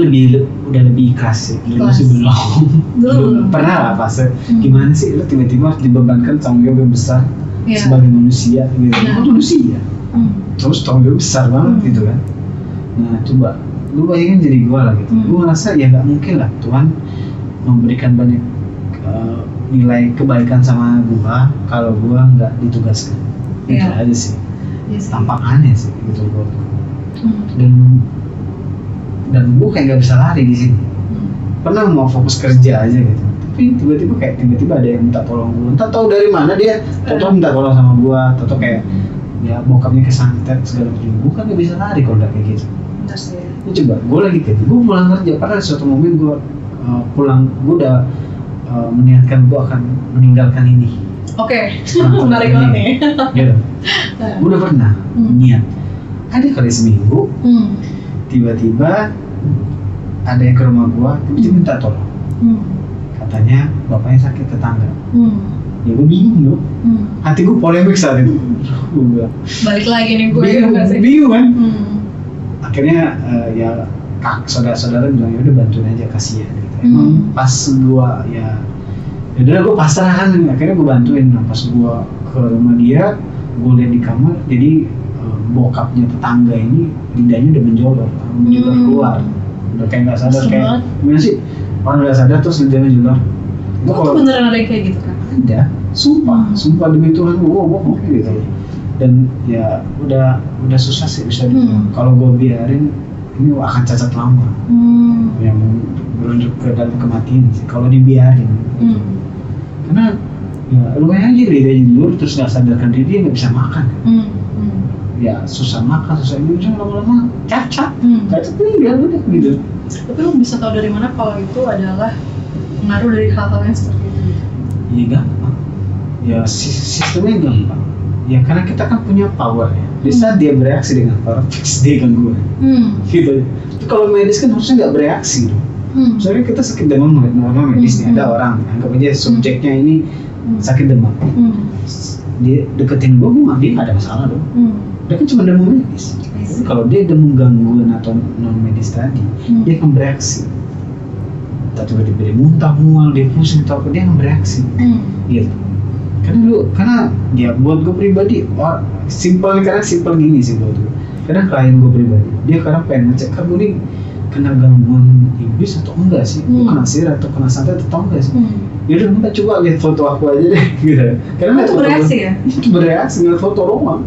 udah lebih ikhlas sih, masih belum pernah lah fase gimana sih lo tiba-tiba harus dibebankan tanggung jawab yang besar sebagai manusia gitu. Manusia terus tanggung jawab besar banget gitu kan. Nah coba lu bayangin diri gue lah gitu. Gue ngerasa ya nggak mungkin lah Tuhan memberikan banyak nilai kebaikan sama gue kalau gue nggak ditugaskan. Itu aja sih. Tampak aneh sih gitu buat gue. Dan gue kayak gak bisa lari di sini. Pernah mau fokus kerja aja gitu, tapi tiba-tiba ada yang minta tolong gue. Entah tahu dari mana dia, tahu minta tolong sama gue, tahu kayak ya bokapnya kesantet segala macam, gue kan gak bisa lari kalau udah kayak gitu. Benar sih. Ya, coba gue lagi kayak gue pulang kerja, padahal suatu momen gue pulang, gue udah meniatkan gue akan meninggalkan ini. Oke, menarik banget nih. Gitu. Gue udah pernah niat. Ada kali seminggu, tiba-tiba ada yang ke rumah gue, tiba-tiba minta tolong. Katanya bapaknya sakit, tetangga. Ya gue bingung loh. Hati gue polemik saat itu. Balik lagi nih gue. Bingung kan. Akhirnya ya saudara-saudara bilang ya udah bantuin aja, kasihan gitu. Emang pas gue ya udah gue pasrah kan, akhirnya gue bantuin. Nah, pas gue ke rumah dia, gue lihat di kamar, jadi bokapnya tetangga ini lidahnya udah menjolor keluar, udah kayak nggak sadar. Kayak gimana sih orang nggak sadar terus lidahnya menjolor. Itu kalau beneran ada kayak gitu kan? Ada, sumpah demi Tuhan gue kayak gitu. Dan ya udah susah sih bisa dibilang. Kalau gue biarin ini akan cacat lama, yang berunjuk ke dalam kematian sih kalau dibiarin. Karena ya lu aja lidahnya jujur terus nggak sadarkan diri, dia nggak bisa makan. Ya susah makan, susah ini, lama-lama cacat tinggal udah gitu. Tapi lu bisa tahu dari mana kalau itu adalah pengaruh dari hal-hal yang seperti itu? Iya gampang, ya sistemnya gampang. Ya karena kita kan punya power ya. Di saat dia bereaksi dengan power, fix dia gangguan. Gitu. Tapi kalau medis kan harusnya nggak bereaksi dong. Soalnya kita sakit demam normal medis nih, ada orang anggap aja subjeknya ini sakit demam. Dia deketin gue dia nggak ada masalah dong. Dia kan cuma demam medis. Tapi kalau dia demam gangguan atau non medis tadi, dia akan bereaksi. Tiba-tiba dia muntah, mual, dia pusing atau apa, dia akan bereaksi. Gitu. Karena ya buat gue pribadi, simple gini sih buat gue. Karena klien gue pribadi, dia kadang pengen ngecek kamu ini kena gangguan iblis atau enggak sih, kena sihir atau kena santet atau enggak sih. Yaudah minta coba lihat foto aku aja deh, gitu. Karena itu bereaksi ya? Itu bereaksi, ngeliat foto doang.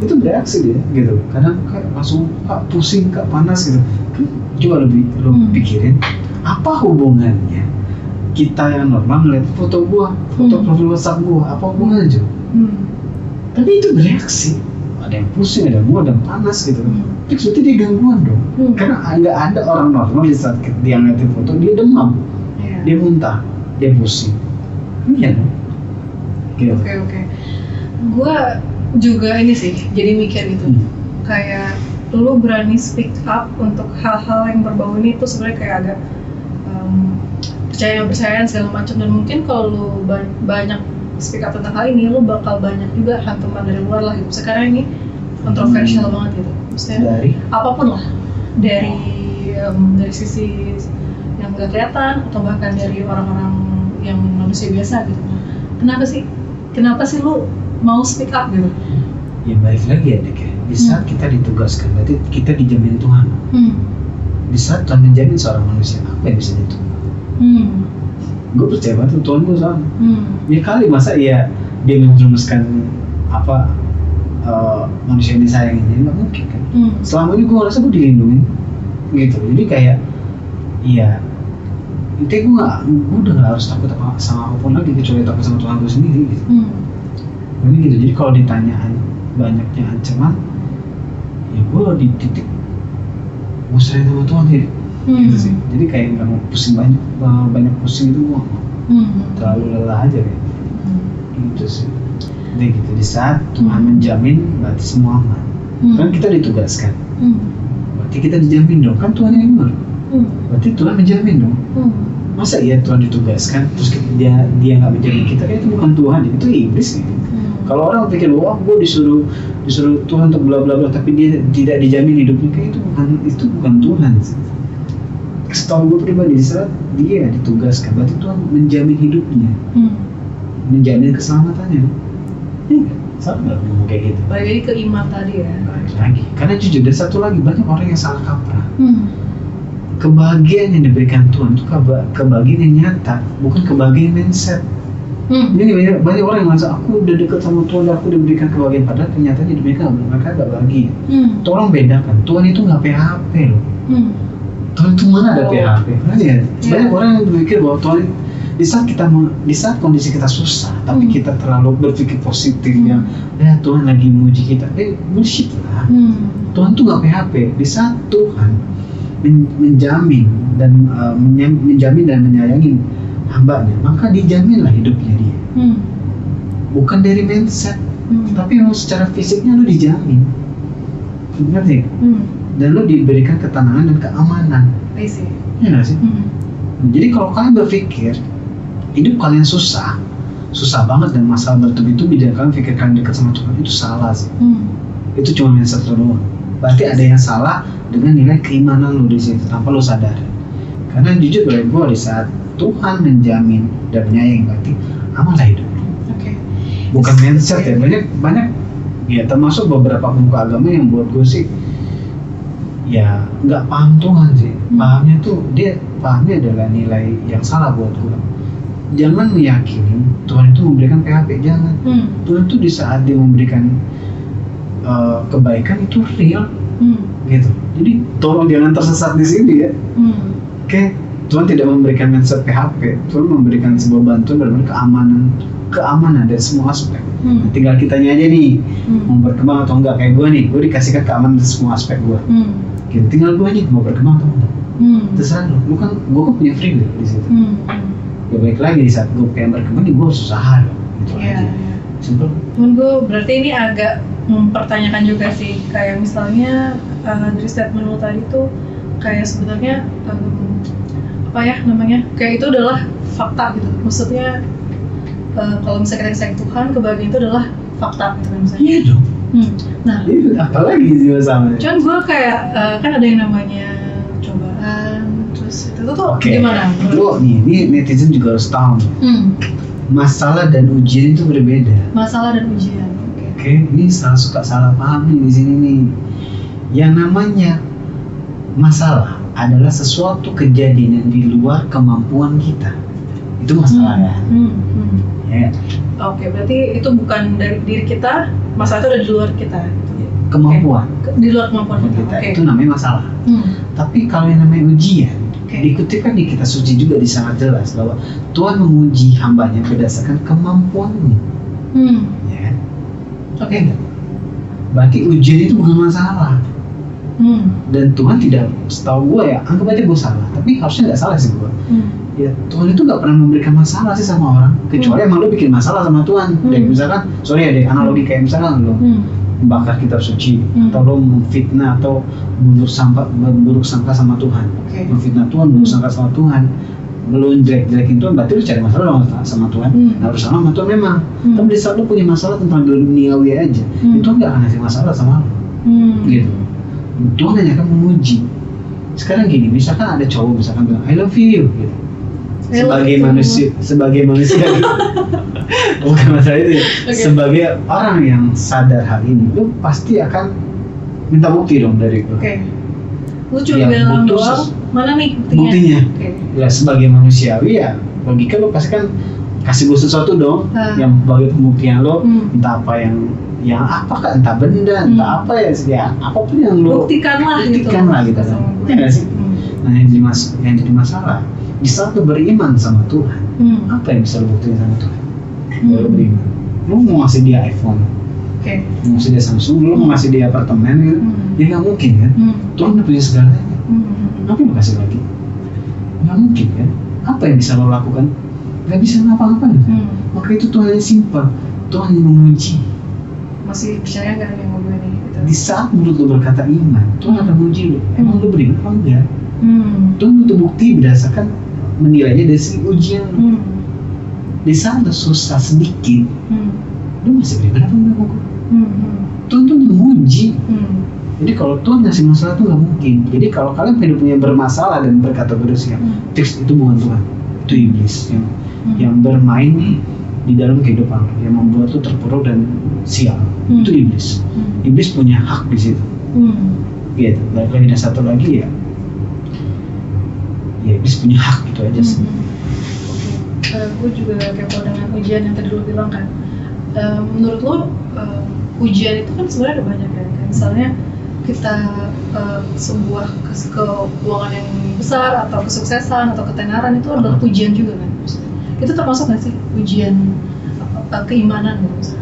Itu bereaksi dia, gitu. Kadang kayak langsung kak pusing, kak panas gitu. Kan coba lo pikirin, apa hubungannya kita yang normal ngeliat foto gua, foto profil WhatsApp gua, apa hubungannya aja? Tapi itu bereaksi. Ada yang pusing, ada yang mual, ada yang panas gitu. Terus berarti dia gangguan dong. Karena nggak ada orang normal di saat dia ngeliatin foto dia demam, dia muntah, dia pusing. Iya dong. Oke. Gua juga ini sih, jadi mikir gitu. Kayak lu berani speak up untuk hal-hal yang berbau ini tuh sebenarnya kayak agak percaya segala macam, dan mungkin kalau lu banyak speak up tentang hal ini, lu bakal banyak juga hantaman dari luar lah gitu. Sekarang ini kontroversial banget gitu. Maksudnya dari apapun lah, dari sisi yang nggak kelihatan atau bahkan dari orang-orang yang manusia biasa gitu. Kenapa sih lu mau speak up gitu? Ya balik lagi ya Dek ya. Di saat kita ditugaskan, berarti kita dijamin Tuhan. Di saat Tuhan menjamin seorang manusia, apa yang bisa ditukar? Gue percaya banget Tuhan gue sama. Ya kali masa dia menjerumuskan apa manusia yang disayangin, jadi nggak mungkin kan. Selama ini gue ngerasa gue dilindungi gitu. Jadi kayak iya, intinya gue udah nggak harus takut sama apapun lagi kecuali takut sama Tuhan gue sendiri gitu. Ini gitu. Jadi kalau ditanya banyaknya ancaman, ya gue di titik gue sering sama Tuhan gitu. Gitu sih. Jadi kayak nggak mau pusing banyak pusing itu gue terlalu lelah aja kayak. Gitu sih. Jadi gitu, di saat Tuhan menjamin berarti semua aman. Kan kita ditugaskan. Berarti kita dijamin dong, kan Tuhan yang benar. Berarti Tuhan menjamin dong. Masa iya Tuhan ditugaskan terus dia nggak menjamin kita, kayak itu bukan Tuhan, itu iblis gitu. Kalau orang pikir wah gue disuruh Tuhan untuk bla bla bla, tapi dia tidak dijamin hidupnya, kayak itu bukan Tuhan. Setahu gue pribadi, di saat dia ditugaskan berarti Tuhan menjamin hidupnya, menjamin keselamatannya. Sama nggak ngomong kayak gitu? Balik lagi ke iman tadi ya. Balik lagi, karena jujur dan satu lagi banyak orang yang salah kaprah. Kebahagiaan yang diberikan Tuhan itu kebahagiaan yang nyata, bukan kebahagiaan mindset. Ini banyak orang yang merasa aku udah dekat sama Tuhan, aku diberikan kebahagiaan, padahal ternyata mereka nggak bahagia. Tolong bedakan, Tuhan itu nggak PHP loh. Tuhan itu mana ada PHP? Banyak orang yang berpikir bahwa Tuhan Di saat kondisi kita susah, tapi kita terlalu berpikir positif ya Tuhan lagi menguji kita, bullshit lah. Tuhan tuh gak PHP. Di saat Tuhan menjamin dan menyayangi hambanya, maka dijaminlah hidupnya dia. Bukan dari mindset, tapi memang secara fisiknya lu dijamin. Ngerti? Dan lu diberikan ketenangan dan keamanan. Iya gak sih? Jadi kalau kalian berpikir hidup kalian susah banget dan masalah bertubi-tubi dan kalian pikir kalian dekat sama Tuhan, itu salah sih. Itu cuma mindset lu doang. Berarti ada yang salah dengan nilai keimanan lu di situ tanpa lu sadar. Karena jujur bagi gue, di saat Tuhan menjamin dan menyayangi, berarti amanlah hidup lu. Bukan mindset ya. Banyak ya, termasuk beberapa pemuka agama yang buat gue sih ya nggak paham Tuhan sih. Pahamnya adalah nilai yang salah buat gue. Jangan meyakini Tuhan itu memberikan PHP, jangan. Tuhan itu di saat dia memberikan kebaikan itu real, gitu. Jadi tolong jangan tersesat di sini ya. Oke, Tuhan tidak memberikan mindset PHP, Tuhan memberikan sebuah bantuan dan keamanan dari semua aspek. Tinggal kitanya aja nih mau berkembang atau enggak. Kayak gue nih, gue dikasihkan keamanan dari semua aspek gue. Gitu. Tinggal gue aja mau berkembang atau enggak. Terserah lu kan, gue kan punya free will di situ. Ya baik lagi di saat gue pengen berkembang, gue harus usaha loh. Gitu aja. Simple. Cuman gue berarti ini agak mempertanyakan juga sih, kayak misalnya dari statement lu tadi tuh kayak sebenarnya apa ya namanya, kayak itu adalah fakta gitu. Maksudnya kalau misalnya kita sayang Tuhan, kebahagiaan itu adalah fakta gitu kan misalnya. Iya dong. Nah, apalagi sih masalahnya. Cuman gue kayak kan ada yang namanya cobaan, terus itu tuh gimana? Ini netizen juga harus tahu. Masalah dan ujian itu berbeda. Masalah dan ujian. Oke, ini salah paham nih di sini nih. Yang namanya masalah adalah sesuatu kejadian yang di luar kemampuan kita. Itu masalah ya. Ya. Oke, berarti itu bukan dari diri kita, masalah itu ada di luar kita. Kemampuan. Di luar kemampuan kita. Itu namanya masalah. Tapi kalau yang namanya ujian, dikutipkan di kitab suci juga sangat jelas bahwa Tuhan menguji hambanya berdasarkan kemampuannya. Ya. Oke. Berarti ujian itu bukan masalah. Dan Tuhan tidak, setahu gue ya, anggap aja gue salah, tapi harusnya nggak salah sih gue. Ya Tuhan itu nggak pernah memberikan masalah sih sama orang, kecuali emang lo bikin masalah sama Tuhan. Dek, misalkan, sorry ya dek, analogi kayak misalkan lo membakar kitab suci, atau lo memfitnah atau buruk sangka sama Tuhan, memfitnah Tuhan, buruk sangka sama Tuhan, lo jelek-jelekin Tuhan, berarti lo cari masalah sama Tuhan. Nah, bersama sama Tuhan memang. Tapi di saat lo punya masalah tentang duniawi aja, itu nggak akan ngasih masalah sama lo, gitu. Tuhan hanya akan menguji. Sekarang gini, misalkan ada cowok misalkan bilang I love you gitu. Sebagai manusia gitu. Bukan masalah itu ya. Sebagai orang yang sadar hal ini, lu pasti akan minta bukti dong dari gue. Lu cuma bilang doang, mana nih buktinya? Ya sebagai manusiawi ya, logika lu pasti kan kasih gue sesuatu dong, yang sebagai pembuktian lo, entah apa yang apakah, entah benda, entah apa ya apapun yang lo buktikan lah gitu. Ya nggak sih? Nah yang jadi masalah di saat lo beriman sama Tuhan, apa yang bisa lo buktiin sama Tuhan? Lo beriman, lo mau ngasih dia iPhone, mau ngasih dia Samsung, lo mau ngasih dia apartemen gitu, ya nggak mungkin kan? Tuhan udah punya segalanya, apa yang lo kasih lagi? Nggak mungkin kan? Apa yang bisa lo lakukan? Nggak bisa ngapa-ngapain. Maka itu Tuhan yang simpel, Tuhan yang menguji. Masih percaya nggak yang ngomong ini? Gitu. Di saat mulut lo berkata iman, Tuhan akan menguji lo. Emang lo beriman apa enggak? Tuhan butuh bukti berdasarkan menilainya dari segi ujian lo. Di saat lo susah sedikit, lo masih beriman apa enggak kok? Tuhan tuh menguji. Jadi kalau Tuhan ngasih masalah tuh nggak mungkin. Jadi kalau kalian hidupnya bermasalah dan berkata berdosa, fix itu bukan Tuhan, itu iblis yang bermain di dalam kehidupan, yang membuat lo terpuruk dan sial. Itu iblis. Iblis punya hak di situ. Gitu. Dan satu lagi ya iblis punya hak, itu aja sih. Gue juga kepo dengan ujian yang tadi lo bilang kan. Menurut lo ujian itu kan sebenarnya ada banyak kan. Misalnya kita sebuah keuangan yang besar atau kesuksesan atau ketenaran itu adalah ujian juga kan. Itu termasuk nggak sih ujian keimanan gitu?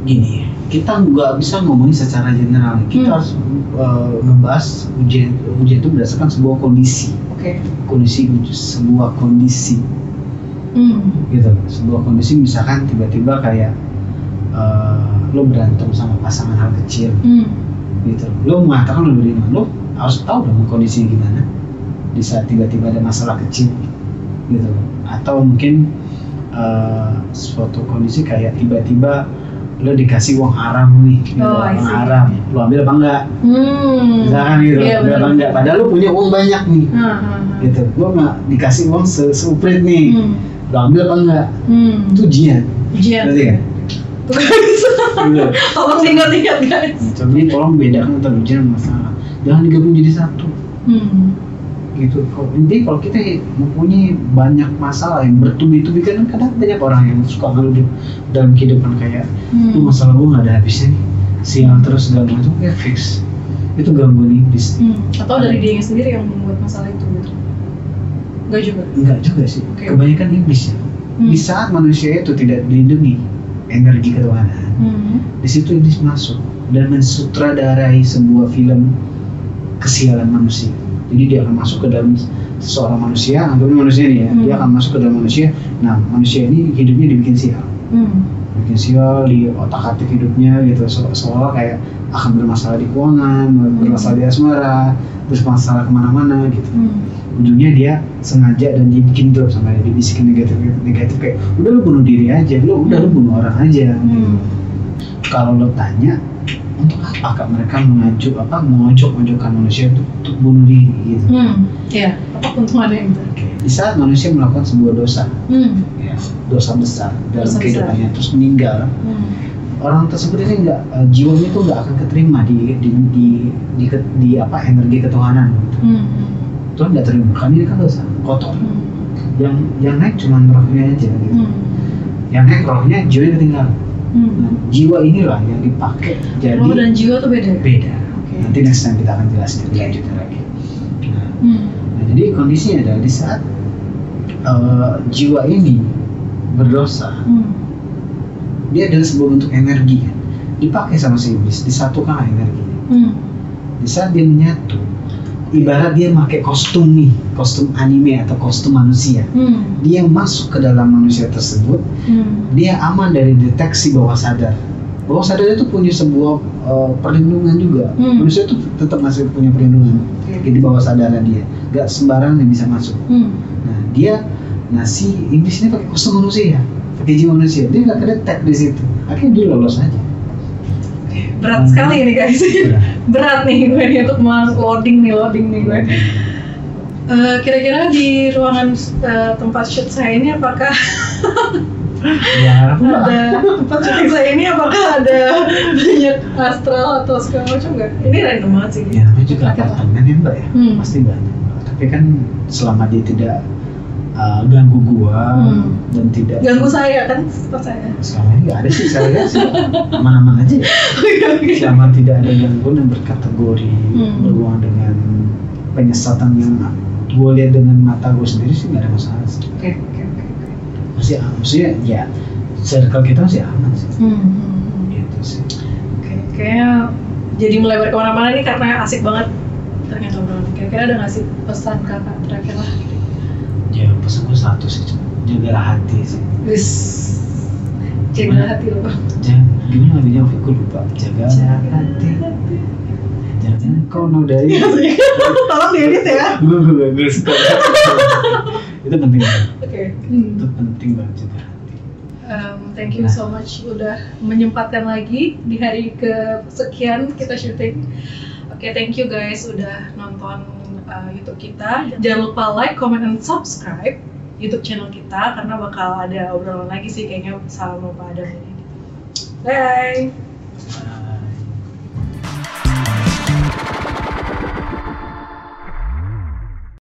Gini, kita nggak bisa ngomongin secara general. Kita harus ngebahas ujian itu berdasarkan sebuah kondisi. Kondisi sebuah kondisi. Gitu. Sebuah kondisi misalkan tiba-tiba kayak lo berantem sama pasangan hal kecil. Gitu. Lo mengatakan lo beriman, lo harus tahu dong kondisinya gimana di saat tiba-tiba ada masalah kecil. Gitu. Atau mungkin suatu kondisi kayak tiba-tiba lo dikasih uang haram nih, uang haram, lo ambil apa enggak? Misalkan gitu, ambil apa enggak? Padahal lo punya uang banyak nih, gitu. Lo nggak dikasih uang seuprit nih, lo ambil apa enggak? Itu ujian, berarti kan? Tolong ingat-ingat guys. Jadi tolong bedakan antara ujian dan masalah, jangan digabung jadi satu. Gitu. Intinya kalau kita mempunyai banyak masalah yang bertubi-tubi, kan kadang banyak orang yang suka ngeluh dalam kehidupan kayak masalah gue nggak ada habisnya nih, sial terus segala macam, kayak fix itu gangguan iblis. Atau dari dirinya sendiri yang membuat masalah itu gitu? Enggak juga sih. Kebanyakan iblis ya. Di saat manusia itu tidak dilindungi energi ketuhanan, di situ iblis masuk dan mensutradarai sebuah film kesialan manusia. Jadi dia akan masuk ke dalam seorang manusia, anggapnya manusia nih ya, dia akan masuk ke dalam manusia. Nah, manusia ini hidupnya dibikin sial, bikin sial di otak-atik hidupnya gitu, seolah kayak akan bermasalah di keuangan, bermasalah di asmara, terus masalah kemana-mana gitu. Ujungnya dia sengaja dan dibikin drop sama dia, dibisikin negatif kayak udah lu bunuh diri aja, lu bunuh orang aja. Kalau lo tanya untuk apakah mereka mengojok-ojokkan manusia untuk bunuh diri gitu. Iya, apa keuntungannya itu? Di saat manusia melakukan sebuah dosa, ya, dosa besar dalam kehidupannya, terus meninggal, orang tersebut ini jiwanya itu nggak akan keterima di apa energi ketuhanan. Tuhan nggak terima, karena ini kan dosa kotor. Yang naik cuma rohnya aja gitu. Yang naik rohnya, jiwanya ketinggalan. Nah, jiwa inilah yang dipakai jadi roh dan jiwa tuh beda. Nanti next time kita akan jelasin lebih lanjut lagi. Nah, jadi kondisinya adalah di saat jiwa ini berdosa, dia adalah sebuah bentuk energi kan, dipakai sama si iblis, disatukan energinya. Di saat dia menyatu, ibarat dia pakai kostum anime atau kostum manusia. Dia masuk ke dalam manusia tersebut, dia aman dari deteksi bawah sadar. Bawah sadar itu punya sebuah perlindungan juga. Manusia itu tetap masih punya perlindungan di bawah sadarnya dia, gak sembarangan yang bisa masuk. Nah si iblis ini pakai kostum manusia, pakai jiwa manusia, dia gak kedetek di situ, akhirnya dia lolos aja. Berat sekali ini guys. Berat nih gue nih untuk loading nih gue. Kira-kira di ruangan tempat shoot saya ini apakah ya, ada tempat syuting saya ini apakah ada banyak astral atau segala macam nggak? Ini random banget sih. Ya, namanya juga apartemen ya mbak ya, pasti banyak. Tapi kan selama dia tidak ganggu gua dan tidak ganggu saya kan, tempat saya. Selama ini nggak ada sih, saya lihat sih aman-aman aja. Selama tidak ada gangguan yang berkategori berhubungan dengan penyesatan yang gue lihat dengan mata gue sendiri sih nggak ada masalah sih. Oke. Maksudnya ya circle kita masih aman sih. Gitu sih. Kayaknya jadi melebar kemana-mana nih karena asik banget ternyata obrolan. Kira-kira ada nggak sih pesan kakak terakhir lah? Ya pesan gue satu sih, jagalah hati sih. Jagalah hati lo. Gimana lagunya aku lupa. Jagalah hati. Jangan kau nodai. Tolong diedit ya. Gue suka. Itu penting banget. Itu penting banget juga hati. Thank you so much udah menyempatkan lagi di hari kesekian kita syuting. Thank you guys udah nonton YouTube kita. Jangan lupa like, comment, and subscribe YouTube channel kita karena bakal ada obrolan lagi sih kayaknya sama Pak Adam ini. Bye.